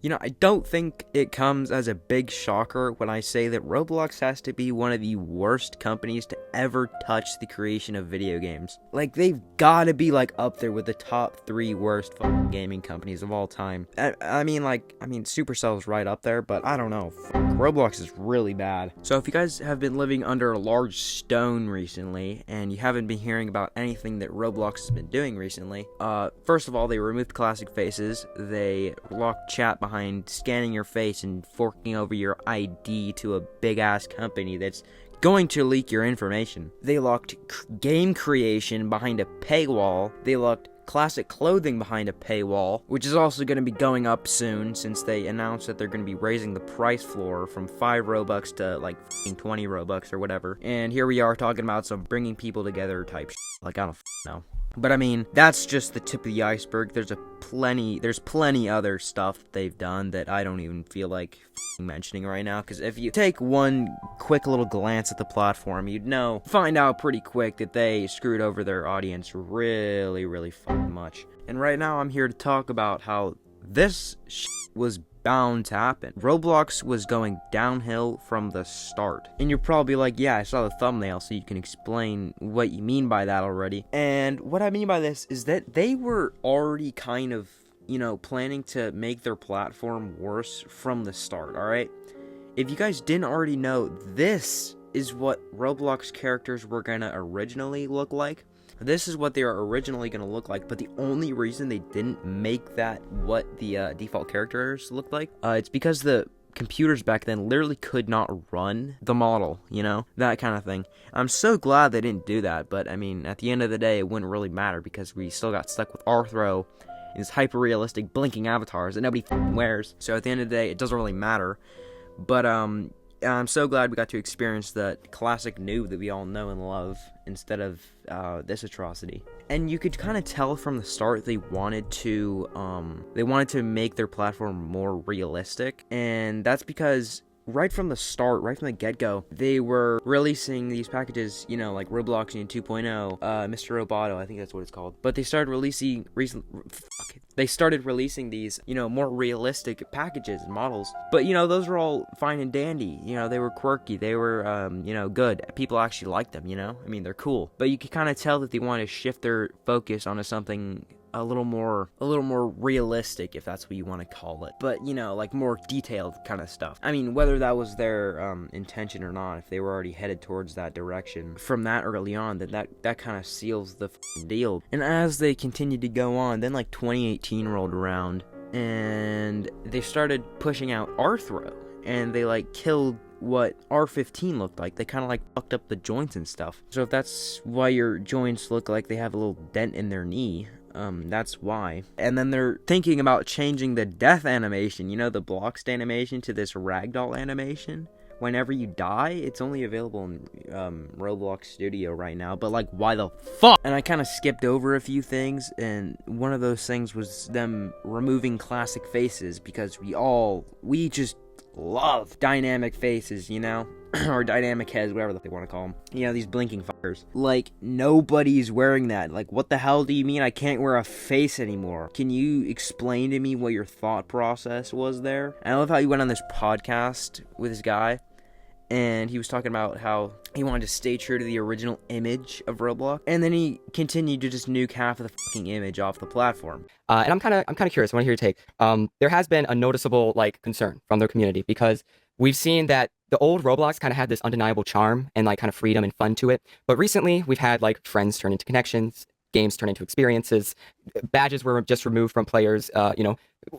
You know, I don't think it comes as a big shocker when I say that Roblox has to be one of the worst companies to ever touch the creation of video games. Like, they've gotta be, like, up there with the top 3 worst fucking gaming companies of all time. I mean, Supercell's right up there, but I don't know. Roblox is really bad. So if you guys have been living under a large stone recently, and you haven't been hearing about anything that Roblox has been doing recently, first of all, they removed classic faces. They locked chat behind scanning your face and forking over your ID to a big-ass company that's going to leak your information. They locked game creation behind a paywall. They locked classic clothing behind a paywall, which is also going to be going up soon since they announced that they're going to be raising the price floor from 5 Robux to like 20 Robux or whatever. And here we are talking about some bringing people together type shit. Like, I don't know. But I mean, that's just the tip of the iceberg. There's plenty other stuff that they've done that I don't even feel like mentioning right now, because if you take one quick little glance at the platform, find out pretty quick that they screwed over their audience really fucking much. And right now I'm here to talk about how this was bound to happen. Roblox was going downhill from the start. And you're probably like, yeah, I saw the thumbnail, so you can explain what you mean by that already. And what I mean by this is that they were already kind of, planning to make their platform worse from the start, alright? If you guys didn't already know, this is what Roblox characters were gonna originally look like. This is what they are originally going to look like, but the only reason they didn't make that what the default characters looked like, it's because the computers back then literally could not run the model, that kind of thing. I'm so glad they didn't do that, but I mean, at the end of the day, it wouldn't really matter because we still got stuck with Arthro and his hyper-realistic blinking avatars that nobody wears. So at the end of the day, it doesn't really matter, but I'm so glad we got to experience the classic noob that we all know and love instead of this atrocity. And you could kind of tell from the start they wanted to make their platform more realistic, and that's because right from the start, right from the get-go, they were releasing these packages, like Roblox 2.0, Mr. Roboto, I think that's what it's called. But they started releasing these, more realistic packages and models. But, those were all fine and dandy. They were quirky. They were, good. People actually liked them, I mean, they're cool. But you could kind of tell that they wanted to shift their focus onto something a little more realistic, if that's what you want to call it, but like more detailed kind of stuff. I mean, whether that was their intention or not, if they were already headed towards that direction from that early on, then that kind of seals the deal. And as they continued to go on, then like 2018 rolled around and they started pushing out Arthro, and they like killed what R15 looked like. They kind of like fucked up the joints and stuff. So if that's why your joints look like they have a little dent in their knee, that's why. And then they're thinking about changing the death animation, the Bloxed animation, to this ragdoll animation. Whenever you die, it's only available in Roblox Studio right now, but like, why the fuck? And I kind of skipped over a few things, and one of those things was them removing classic faces, because we just love dynamic faces, or dynamic heads, whatever they want to call them. These blinking fuckers. Like, nobody's wearing that. Like, what the hell do you mean I can't wear a face anymore? Can you explain to me what your thought process was there? And I love how you went on this podcast with this guy, and he was talking about how he wanted to stay true to the original image of Roblox, and then he continued to just nuke half of the fucking image off the platform. And I'm kind of curious. I want to hear your take. There has been a noticeable concern from their community, because we've seen that the old Roblox kind of had this undeniable charm and kind of freedom and fun to it. But recently we've had friends turn into connections, games turn into experiences, badges were just removed from players,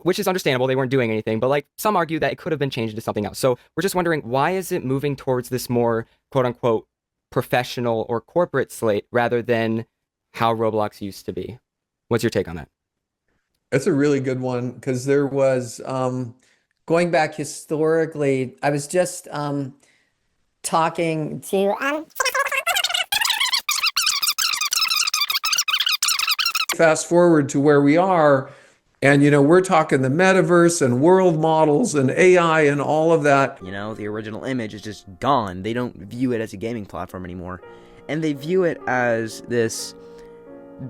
which is understandable. They weren't doing anything, but some argue that it could have been changed into something else. So we're just wondering, why is it moving towards this more quote unquote professional or corporate slate rather than how Roblox used to be? What's your take on that? That's a really good one, because there was, going back historically, I was just talking to fast forward to where we are, and we're talking the metaverse and world models and AI and all of that. The original image is just gone. They don't view it as a gaming platform anymore, and they view it as this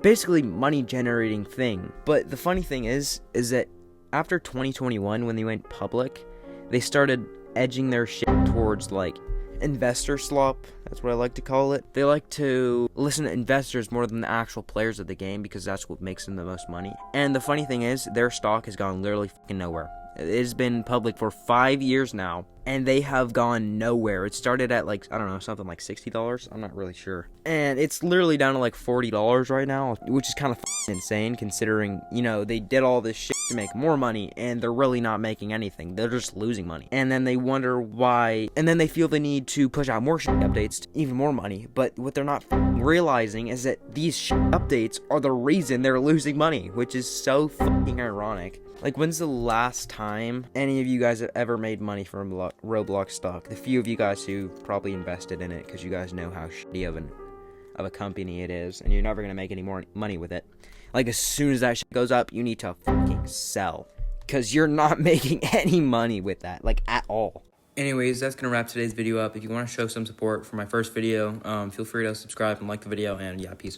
basically money generating thing. But the funny thing is that after 2021, when they went public, they started edging their shit towards like investor slop. That's what I like to call it. They like to listen to investors more than the actual players of the game because that's what makes them the most money. And the funny thing is, their stock has gone literally fucking nowhere. It has been public for 5 years now, and they have gone nowhere. It started at like, I don't know, something like $60. I'm not really sure. And it's literally down to like $40 right now, which is kind of insane considering, you know, they did all this shit to make more money, and they're really not making anything. They're just losing money. And then they wonder why, and then they feel the need to push out more shit updates to even more money. But what they're not realizing is that these shit updates are the reason they're losing money, which is so fucking ironic. Like, when's the last time any of you guys have ever made money from Roblox stock? The few of you guys who probably invested in it because you guys know how shitty of a company it is, and you're never gonna make any more money with it. Like, as soon as that shit goes up, you need to fucking sell, because you're not making any money with that, like, at all. Anyways, that's gonna wrap today's video up. If you want to show some support for my first video, feel free to subscribe and like the video, and yeah, peace.